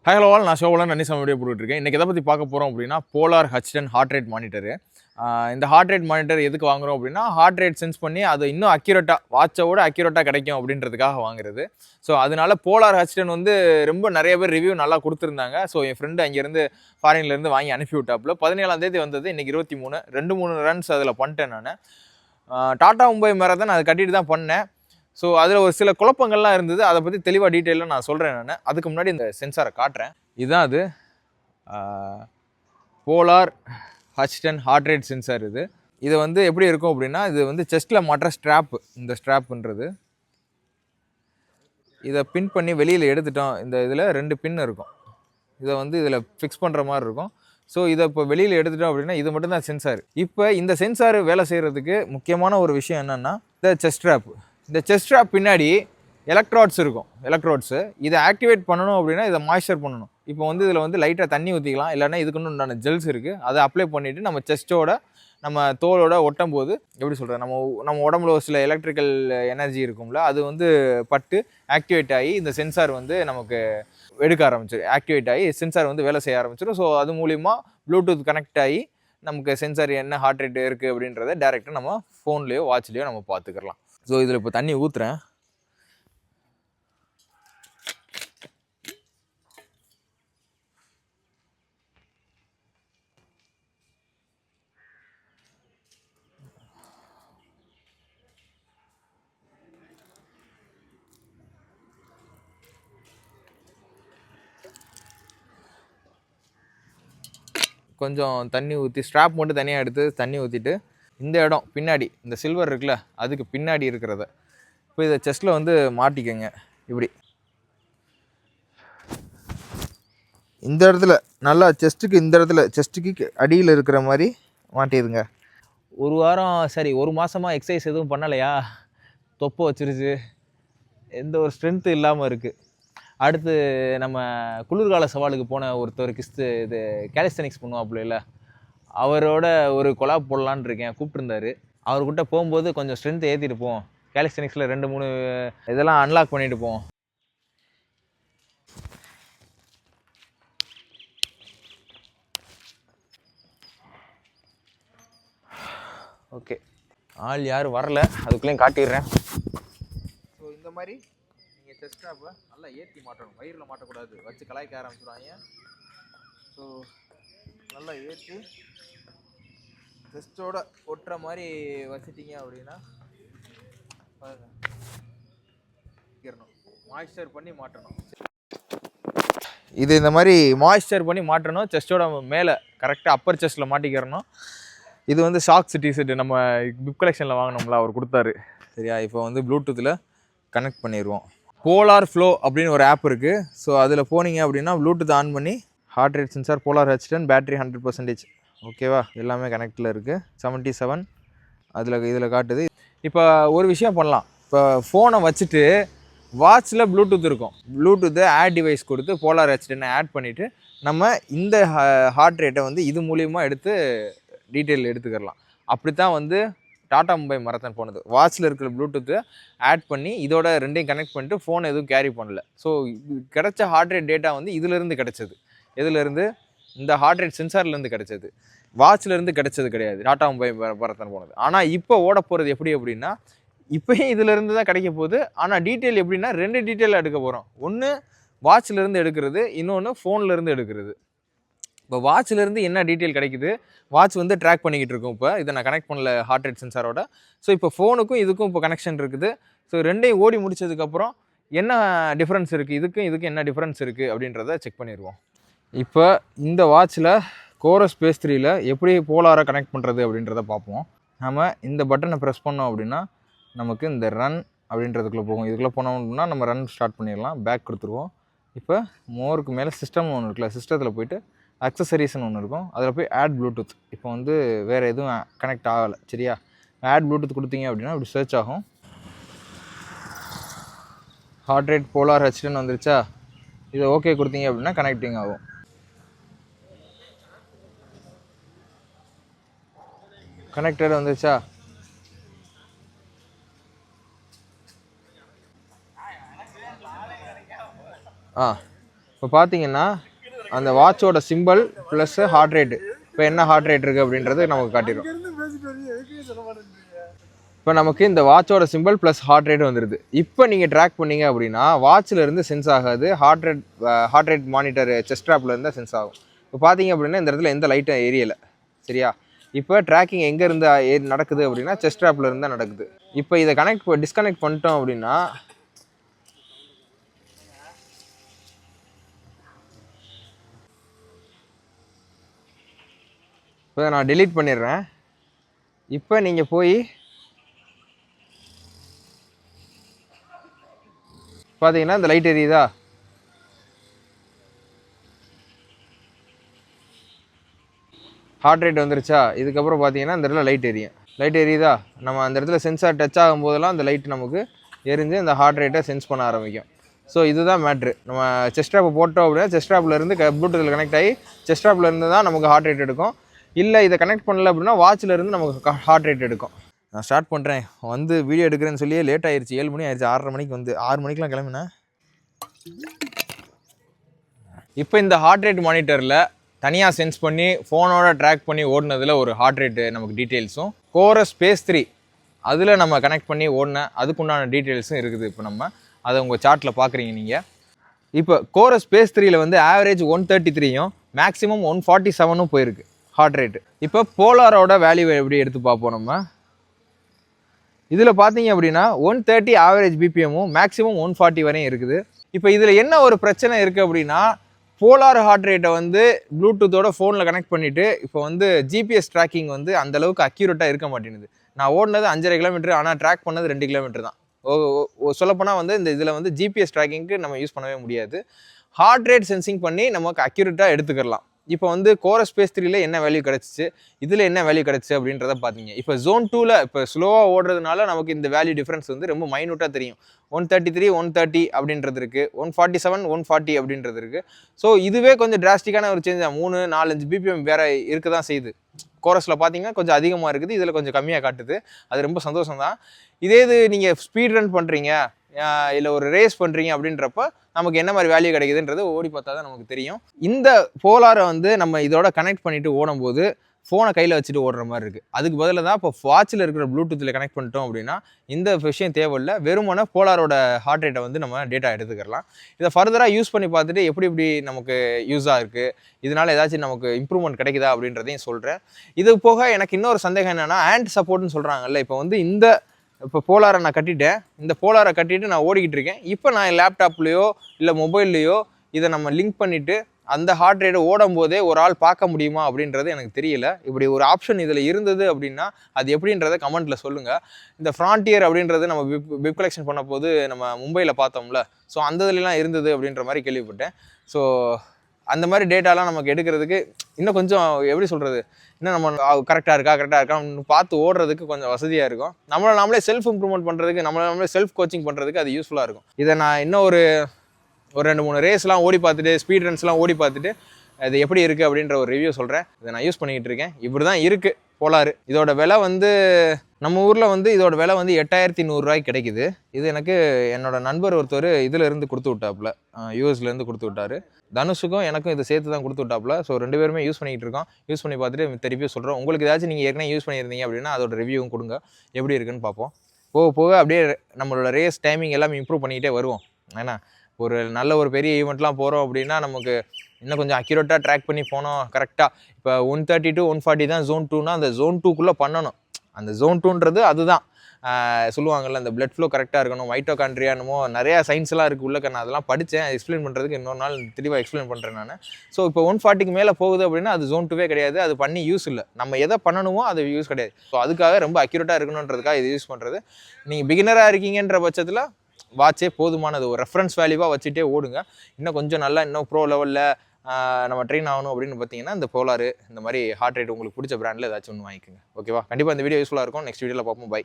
Hi hello all, நான் ஷோவெல்லாம் நன்னி சம வீடியோ போட்டுருக்கேன். இன்றைக்கி எதை பற்றி பார்க்க போகிறோம் அப்படின்னா Polar H10 heart rate monitor. இந்த ஹார்ட் ரேட் மானிட்டர் எதுக்கு வாங்குகிறோம் அப்படின்னா ஹார்ட் ரேட் சென்ஸ் பண்ணி அது இன்னும் அக்யூரேட்டாக வாட்சோட அக்யூரேட்டாக கிடைக்கும் அப்படின்றதுக்காக வாங்குறது. ஸோ அதனால போலார் H10 வந்து ரொம்ப நிறைய பேர் ரிவ்யூ நல்லா கொடுத்துருந்தாங்க. ஸோ என் ஃப்ரெண்டு அங்கேருந்து ஃபாரின்லேருந்து வாங்கி அனுப்பி விட்டாப்புல 17ஆம் தேதி வந்தது. இன்றைக்கி 23 2-3 ரன்ஸ் அதில் பண்ணிட்டேன் நான். டாடா மும்பை மேரத்தான் அதை கட்டிட்டு தான் பண்ணேன். ஸோ அதில் ஒரு சில குழப்பங்கள்லாம் இருந்தது. அதை பற்றி தெளிவாக டீட்டெயிலாக நான் சொல்கிறேன் நான். அதுக்கு முன்னாடி இந்த சென்சாரை காட்டுறேன். இதுதான் அது polar H10 heart rate sensor. இது வந்து எப்படி இருக்கும் அப்படின்னா, இது வந்து செஸ்ட்டில் மாட்டுற ஸ்ட்ராப்பு. இந்த ஸ்ட்ராப்புன்றது இதை பின் பண்ணி வெளியில் எடுத்துட்டோம். இந்த இதில் 2 பின் இருக்கும். இதை வந்து இதில் ஃபிக்ஸ் பண்ணுற மாதிரி இருக்கும். ஸோ இதை இப்போ வெளியில் எடுத்துட்டோம் அப்படின்னா இது மட்டும்தான் சென்சார். இப்போ இந்த சென்சார் வேலை செய்கிறதுக்கு முக்கியமான ஒரு விஷயம் என்னென்னா இந்த செஸ்ட் ஸ்ட்ராப்பு. இந்த செஸ்ட் ஸ்ட்ராப் பின்னாடி எலக்ட்ராட்ஸ் இருக்கும். எலக்ட்ராட்ஸு இதை ஆக்டிவேட் பண்ணணும் அப்படின்னா இதை மாய்ஸ்சர் பண்ணணும். இப்போ வந்து இதில் வந்து லைட்டாக தண்ணி ஊற்றிக்கலாம், இல்லைன்னா இதுக்குன்னு உண்டான ஜெல்ஸ் இருக்குது. அதை அப்ளை பண்ணிவிட்டு நம்ம செஸ்ட்டோட நம்ம தோலோட ஒட்டும் போது எப்படி சொல்கிறது, நம்ம உடம்புல ஒரு சில எலக்ட்ரிக்கல் எனர்ஜி இருக்கும்ல, அது வந்து பட்டு ஆக்டிவேட் ஆகி இந்த சென்சார் வந்து நமக்கு எடுக்க ஆரம்பிச்சிடும். ஆக்டிவேட் ஆகி சென்சார் வந்து வேலை செய்ய ஆரம்பிச்சிடும். ஸோ அது மூலிமா ப்ளூடூத் கனெக்ட் ஆகி நமக்கு சென்சார் என்ன ஹார்ட் ரேட் இருக்குது அப்படின்றத டேரெக்டாக நம்ம ஃபோன்லேயோ வாட்ச்லேயோ நம்ம பார்த்துக்கலாம். ஸோ இதில் இப்போ தண்ணி ஊற்றுறேன். கொஞ்சம் தண்ணி ஊற்றி ஸ்ட்ராப் மட்டும் தனியாக எடுத்து தண்ணி ஊற்றிட்டு இந்த இடம் பின்னாடி இந்த சில்வர் இருக்குல்ல, அதுக்கு பின்னாடி இருக்கிறத இப்போ இதை செஸ்ட்டில் வந்து மாட்டிக்கங்க. இப்படி இந்த இடத்துல நல்லா இந்த இடத்துல செஸ்ட்டுக்கு அடியில் இருக்கிற மாதிரி மாட்டிடுங்க. ஒரு வாரம் சரி, ஒரு மாதமாக எக்ஸசைஸ் எதுவும் பண்ணலையா, தொப்பை வச்சிருச்சு, எந்த ஒரு ஸ்ட்ரென்த்து இல்லாமல் இருக்குது. அடுத்து நம்ம குளிர்கால சவாலுக்கு போன ஒருத்தர் இது கேலிஸ்தனிக்ஸ் பண்ணுவாப்புல இல்லை, அவரோட ஒரு கொலாப் போடலான்னு இருக்கேன். கூப்பிட்டுருந்தாரு. அவர்கிட்ட போகும்போது கொஞ்சம் ஸ்ட்ரென்த் ஏற்றிட்டு போவோம். கேலிஸ்தனிக்ஸில் 2-3 இதெல்லாம் அன்லாக் பண்ணிட்டு போவோம். ஓகே, ஆள் யாரும் வரல, அதுக்குள்ளேயும் காட்டிடுறேன். ஸோ இந்த மாதிரி நீங்கள் செஸ்ட் ஸ்ட்ராப்பை நல்லா ஏற்றி மாட்டணும். வயிறில் மாட்டக்கூடாது, வச்சு கலாய்க்க ஆரம்பிச்சுடுவாங்க. ஸோ நல்லா ஏற்றி செஸ்ட்டோட ஒட்டுற மாதிரி வச்சுட்டிங்க அப்படின்னா மாய்ஸ்சர் பண்ணி மாட்டணும். இது இந்த மாதிரி மாய்ஸ்சர் பண்ணி மாட்டணும். செஸ்ட்டோட மேலே கரெக்டாக அப்பர் செஸ்ட்டில் மாட்டிக்கிறணும். இது வந்து ஷாக்ஸ் டிஷர்ட் நம்ம பிப் கலெக்ஷனில் வாங்கினோம்ல, அவர் கொடுத்தாரு. சரியா, இப்போ வந்து ப்ளூடூத்தில் கனெக்ட் பண்ணிடுவோம். போலார் ஃப்ளோ அப்படின்னு ஒரு ஆப் இருக்குது. ஸோ அதில் போனீங்க அப்படின்னா ப்ளூடூத் ஆன் பண்ணி heart rate sensor Polar H10 battery 100%. ஓகேவா, எல்லாமே கனெக்டில் இருக்குது. 77 இதில் காட்டுது. இப்போ ஒரு விஷயம் பண்ணலாம். இப்போ ஃபோனை வச்சுட்டு வாட்சில் ப்ளூடூத் இருக்கும். ப்ளூடூத்தை ஆட் டிவைஸ் கொடுத்து போலார் H10 ஆட் பண்ணிவிட்டு நம்ம இந்த ஹார்ட் ரேட்டை வந்து இது மூலியமாக எடுத்து டீட்டெயில் எடுத்துக்கலாம். அப்படி தான் வந்து டாடா மும்பை மரத்தான் போனது. வாட்சில் இருக்கிற ப்ளூடூத்தை ஆட் பண்ணி இதோட ரெண்டையும் கனெக்ட் பண்ணிட்டு ஃபோன் எதுவும் கேரி பண்ணல. ஸோ கிடைச்ச ஹார்ட் ரேட் டேட்டா வந்து இதிலேருந்து கிடச்சிது. இதிலேருந்து இந்த ஹார்ட் ரேட் சென்சார்லேருந்து கிடச்சது, வாட்ச்லேருந்து கிடச்சது கிடையாது டாடா மும்பை மரத்தான் போனது. ஆனால் இப்போ ஓட போகிறது எப்படி அப்படின்னா, இப்போயும் இதிலேருந்து தான் கிடைக்க போகுது. ஆனால் டீட்டெயில் எப்படின்னா 2 டீட்டெயிலாக எடுக்க போகிறோம். ஒன்று வாட்ச்லேருந்து எடுக்கிறது, இன்னொன்று ஃபோன்லேருந்து எடுக்கிறது. இப்போ வாட்ச்லேருந்து என்ன டீட்டெயில் கிடைக்குது, வாட்ச் வந்து ட்ராக் பண்ணிக்கிட்டு இருக்கும். இப்போ இதை நான் கனெக்ட் பண்ணல ஹார்ட் ரேட் சென்சாரோட. ஸோ இப்போ ஃபோனுக்கும் இதுக்கும் இப்போ கனெக்ஷன் இருக்குது. ஸோ ரெண்டையும் ஓடி முடிச்சதுக்கப்புறம் என்ன டிஃப்ரென்ஸ் இருக்குது, இதுக்கும் என்ன டிஃப்ரென்ஸ் இருக்குது அப்படின்றத செக் பண்ணிடுவோம். இப்போ இந்த வாட்சில் கோரஸ் பேஸ் 3ல் எப்படி போலாரை கனெக்ட் பண்ணுறது அப்படின்றத பார்ப்போம். நம்ம இந்த பட்டனை ப்ரெஸ் பண்ணோம் அப்படின்னா நமக்கு இந்த ரன் அப்படின்றதுக்குள்ளே போகும். இதுக்குள்ளே போனோம்னா நம்ம ரன் ஸ்டார்ட் பண்ணிடலாம். பேக் கொடுத்துருவோம். இப்போ மோருக்கு மேலே சிஸ்டம் ஒன்று இருக்குல்ல, சிஸ்டத்தில் போய்ட்டு அக்சசரிஸ்ன்னு ஒன்று இருக்கும், அதில் போய் ஆட் ப்ளூடூத். இப்போ வந்து வேறு எதுவும் கனெக்ட் ஆகலை. சரியா, ஆட் ப்ளூடூத் கொடுத்தீங்க அப்படின்னா இப்படி சர்ச் ஆகும். ஹார்ட் ரேட் போலார் H10 வந்துருச்சா, இதை ஓகே கொடுத்தீங்க அப்படின்னா கனெக்டிங் ஆகும். கனெக்டட் வந்துருச்சா, இப்போ பார்த்தீங்கன்னா அந்த வாட்சோட சிம்பிள் ப்ளஸ் ஹார்ட் ரேட்டு, இப்போ என்ன ஹார்ட் ரேட் இருக்குது அப்படின்றது நமக்கு காட்டிடும். இப்போ நமக்கு இந்த வாட்சோட சிம்பிள் ப்ளஸ் ஹார்ட் ரேட் வந்துடுது. இப்போ நீங்கள் ட்ராக் பண்ணீங்க அப்படின்னா வாட்சில் இருந்து சென்ஸ் ஆகாது, ஹார்ட் ரேட் மானிட்டர் செஸ்ட் ஸ்ட்ராப்பில் இருந்தால் சென்ஸ் ஆகும். இப்போ பார்த்தீங்க அப்படின்னா இந்த இடத்துல எந்த லைட்டும் ஏரியலை, சரியா? இப்போ ட்ராக்கிங் எங்கே இருந்து நடக்குது அப்படின்னா செஸ்ட் ஸ்ட்ராப்பில் இருந்தால் நடக்குது. இப்போ இதை டிஸ்கனெக்ட் பண்ணிட்டோம் அப்படின்னா இப்போ நான் டெலீட் பண்ணிடுறேன். இப்போ நீங்கள் போய் பார்த்தீங்கன்னா இந்த லைட் எரியுதா? ஹார்ட் ரேட் வந்துருச்சா? இதுக்கப்புறம் பார்த்தீங்கன்னா இந்த இடத்துல லைட் எரியுதா? நம்ம அந்த இடத்துல சென்சார் டச் ஆகும் போதெல்லாம் அந்த லைட் நமக்கு எரிஞ்சு அந்த ஹார்ட் ரேட்டை சென்ஸ் பண்ண ஆரம்பிக்கும். ஸோ இதுதான் மேட்ரு. நம்ம செஸ்ட் ஸ்ட்ராப்பை போட்டோம் அப்படின்னா செஸ்ட் ஸ்ட்ராப்லேருந்து ப்ளூடூத்தில் கனெக்ட் ஆகி செஸ்ட் ஸ்ட்ராப்லேருந்து தான் நமக்கு ஹார்ட் ரேட் எடுக்கும். இல்லை இதை கனெக்ட் பண்ணல அப்படின்னா வாட்சில் இருந்து நமக்கு ஹார்ட் ரேட் எடுக்கும். நான் ஸ்டார்ட் பண்ணுறேன். வந்து வீடியோ எடுக்கிறேன்னு சொல்லியே லேட் ஆயிடுச்சு. 7 மணி ஆயிடுச்சு. 6:30 மணிக்கு வந்து 6 மணிக்கெலாம் கிளம்பினேன். இப்போ இந்த ஹார்ட் ரேட் மானிட்டரில் தனியாக சென்ஸ் பண்ணி ஃபோனோட ட்ராக் பண்ணி ஓடினதில் ஒரு ஹார்ட் ரேட்டு நமக்கு டீட்டெயில்ஸும், கோரஸ் ஸ்பேஸ் 3 அதில் நம்ம கனெக்ட் பண்ணி ஓடின அதுக்குண்டான டீட்டெயில்ஸும் இருக்குது. இப்போ நம்ம அதை உங்கள் சார்ட்டில் பார்க்குறீங்க நீங்கள். இப்போ கோரஸ் ஸ்பேஸ் 3ல் வந்து ஆவரேஜ் 133யும் மேக்ஸிமம் 147ம் போயிருக்கு ஹார்ட் ரேட்டு. இப்போ போலாரோட வேல்யூ எப்படி எடுத்து பார்ப்போம் நம்ம. இதில் பார்த்தீங்க அப்படின்னா 130 ஆவரேஜ் பிபிஎம்மும் மேக்ஸிமம் 140 வரையும் இருக்குது. இப்போ இதில் என்ன ஒரு பிரச்சனை இருக்குது அப்படின்னா, போலார் ஹார்ட் ரேட்டை வந்து ப்ளூடூத்தோட ஃபோனில் கனெக்ட் பண்ணிவிட்டு இப்போ வந்து ஜிபிஎஸ் ட்ராக்கிங் வந்து அந்தளவுக்கு அக்யூரேட்டாக இருக்க மாட்டேங்குது. நான் ஓடினது 5.5 கிலோமீட்டர், ஆனால் ட்ராக் பண்ணது 2 கிலோமீட்டர் தான். சொல்லப்போனால் வந்து இந்த இதில் வந்து ஜிபிஎஸ் ட்ராக்கிங்க்கு நம்ம யூஸ் பண்ணவே முடியாது. ஹார்ட் ரேட் சென்சிங் பண்ணி நமக்கு அக்யூரேட்டாக எடுத்துக்கலாம். இப்போ வந்து கோரஸ் ஸ்பேஸ் 3ல என்ன வேல்யூ கிடச்சிச்சு, இதில் என்ன வேல்யூ கிடச்சிச்சு அப்படின்றத பார்த்தீங்க. இப்போ ஜோன் 2ல் இப்போ ஸ்லோவாக ஓடுறதுனால நமக்கு இந்த வேல்யூ டிஃப்ரென்ஸ் வந்து ரொம்ப மைனூட்டாக தெரியும். 133 130 அப்படின்றது இருக்குது, 147 140 அப்படின்றது இருக்குது. ஸோ இதுவே கொஞ்சம் டிராஸ்டிக்கான ஒரு சேஞ்ச் தான். 3 4 5 பிபிஎம் வேறு இருக்க தான் செய்யுது. கோரஸில் பார்த்தீங்கன்னா கொஞ்சம் அதிகமாக இருக்குது, இதில் கொஞ்சம் கம்மியாக காட்டுது. அது ரொம்ப சந்தோஷம் தான். இது நீங்கள் ஸ்பீட் ரன் பண்ணுறீங்க இல்லை ஒரு ரேஸ் பண்ணுறீங்க அப்படின்றப்ப நமக்கு என்ன மாதிரி வேல்யூ கிடைக்குதுன்றது ஓடி பார்த்தா தான் நமக்கு தெரியும். இந்த போலாரை வந்து நம்ம இதோட கனெக்ட் பண்ணிவிட்டு ஓடும்போது ஃபோனை கையில் வச்சுட்டு ஓடுற மாதிரி இருக்குது. அதுக்கு பதிலாக தான் இப்போ வாட்சில் இருக்கிற ப்ளூடூத்தில் கனெக்ட் பண்ணிட்டோம் அப்படின்னா இந்த விஷயம் தேவையில்லை. வெறுமனே போலாரோட ஹார்ட் ரேட்டை வந்து நம்ம டேட்டா எடுத்துக்கலாம். இதை ஃபர்தராக யூஸ் பண்ணி பார்த்துட்டு எப்படி நமக்கு யூஸாக இருக்குது, இதனால் ஏதாச்சும் நமக்கு இம்ப்ரூவ்மெண்ட் கிடைக்குதா அப்படின்றதையும் சொல்கிறேன். இது போக எனக்கு இன்னொரு சந்தேகம் என்னென்னா, ஆண்ட் சப்போர்ட்னு சொல்கிறாங்கல்ல. இப்போ வந்து இப்போ போலாரை நான் கட்டிட்டேன், இந்த போலாரை கட்டிட்டு நான் ஓடிக்கிட்டு இருக்கேன். இப்போ நான் லேப்டாப்லேயோ இல்லை மொபைல்லையோ இதை நம்ம லிங்க் பண்ணிவிட்டு அந்த ஹார்ட் ரேட்டை ஓடும் போதே ஒரு ஆள் பார்க்க முடியுமா அப்படின்றது எனக்கு தெரியல. இப்படி ஒரு ஆப்ஷன் இதில் இருந்தது அப்படின்னா அது எப்படின்றத கமெண்ட்டில் சொல்லுங்கள். இந்த ஃப்ரான்டியர் அப்படின்றது நம்ம பிப் கலெக்ஷன் பண்ண போது நம்ம மும்பையில் பார்த்தோம்ல, ஸோ அந்த இதுலாம் இருந்தது அப்படின்ற மாதிரி கேள்விப்பட்டேன். ஸோ அந்த மாதிரி டேட்டாலாம் நமக்கு எடுக்கிறதுக்கு இன்னும் கொஞ்சம் எப்படி சொல்கிறது, இன்னும் நம்ம கரெக்டாக இருக்கான்னு பார்த்து ஓடுறதுக்கு கொஞ்சம் வசதியாக இருக்கும். நம்மளே செல்ஃப் இம்ப்ரூவ்மெண்ட் பண்ணுறதுக்கு, நம்மளே செல்ஃப் கோச்சிங் பண்ணுறதுக்கு அது யூஸ்ஃபுல்லாக இருக்கும். இதை நான் இன்னும் ஒரு 2-3 ரேஸ்லாம் ஓடி பார்த்துட்டு, ஸ்பீட் ரன்ஸ்லாம் ஓடி பார்த்துட்டு அது எப்படி இருக்குது அப்படின்ற ஒரு ரிவ்யூ சொல்கிறேன். இதை நான் யூஸ் பண்ணிக்கிட்டு இருக்கேன். இப்படி தான் இருக்குது போலாரு. இதோட விலை வந்து நம்ம ஊரில் வந்து இதோட விலை வந்து 8100 கிடைக்குது. இது எனக்கு என்னோட நண்பர் ஒருத்தர் இதில் இருந்து கொடுத்து விட்டாப்புல, யூஎஸ்லேருந்து கொடுத்து விட்டார். தனுஷுக்கும் எனக்கும் இதை சேர்த்து தான் கொடுத்து விட்டாப்புல. ஸோ 2 பேருமே யூஸ் பண்ணிக்கிட்டு இருக்கோம். யூஸ் பண்ணி பார்த்துட்டு திருப்பி சொல்கிறோம். உங்களுக்கு ஏதாச்சும் நீங்கள் ஏற்கனவே யூஸ் பண்ணியிருந்தீங்க அப்படின்னா அதோட ரிவ்யூவும் கொடுங்க, எப்படி இருக்குன்னு பார்ப்போம். போக அப்படியே நம்மளோட ரேஸ் டைமிங் எல்லாமே இம்ப்ரூவ் பண்ணிக்கிட்டே வருவோம். ஏன்னா ஒரு நல்ல ஒரு பெரிய ஈவெண்ட்லாம் போகிறோம் அப்படின்னா நமக்கு இன்னும் கொஞ்சம் அக்யூரேட்டாக ட்ராக் பண்ணி போனோம் கரெக்டாக. இப்போ 130 to 140 தான் ஜோன் 2னா அந்த ஜோன் 2க்குள்ளே பண்ணணும். அந்த ஜோன் 2ன்றது அதுதான் சொல்லுவாங்கள்ல, அந்த பிளட் ஃப்ளோ கரெக்டாக இருக்கணும், மைட்டோகாண்ட்ரியானுமோ நிறையா சயின்ஸ்லாம் இருக்குது உள்ள. நான் அதெல்லாம் படித்தேன், எக்ஸ்பிளைன் பண்ணுறதுக்கு இன்னொரு நாள் தெளிவாக எக்ஸ்பிளைன் பண்ணுறேன் நான். ஸோ இப்போ 140க்கு மேலே போகுது அப்படின்னா அது ஜோன் 2வே கிடையாது. அது பண்ணி யூஸ் இல்லை. நம்ம எதை பண்ணணுமோ அது யூஸ் கிடையாது. ஸோ அதுக்காக ரொம்ப அக்யூரேட்டாக இருக்கணுன்றதுக்காக இது யூஸ் பண்ணுறது. நீங்கள் பிகினராக இருக்கீங்கன்ற பட்சத்தில் வாட்சே போதுமானது. ஒரு ரெஃபரன்ஸ் வேல்யூவாக வச்சுட்டே ஓடுங்க. இன்னும் கொஞ்சம் நல்லா இன்னும் ப்ரோ லெவலில் நம்ம ட்ரெயின் ஆகணும் அப்படின்னு பார்த்தீங்கன்னா இந்த போலாரு இந்த மாதிரி ஹார்ட் ரேட் உங்களுக்கு பிடிச்ச பிராண்டில் ஏதாச்சும் ஒன்று வாங்கிக்கோங்க. ஓகேவா? கண்டிப்பாக இந்த வீடியோ யூஸ்ஃபுல்லாக இருக்கும். நெக்ஸ்ட் வீடியோவில் பார்ப்போம். பை.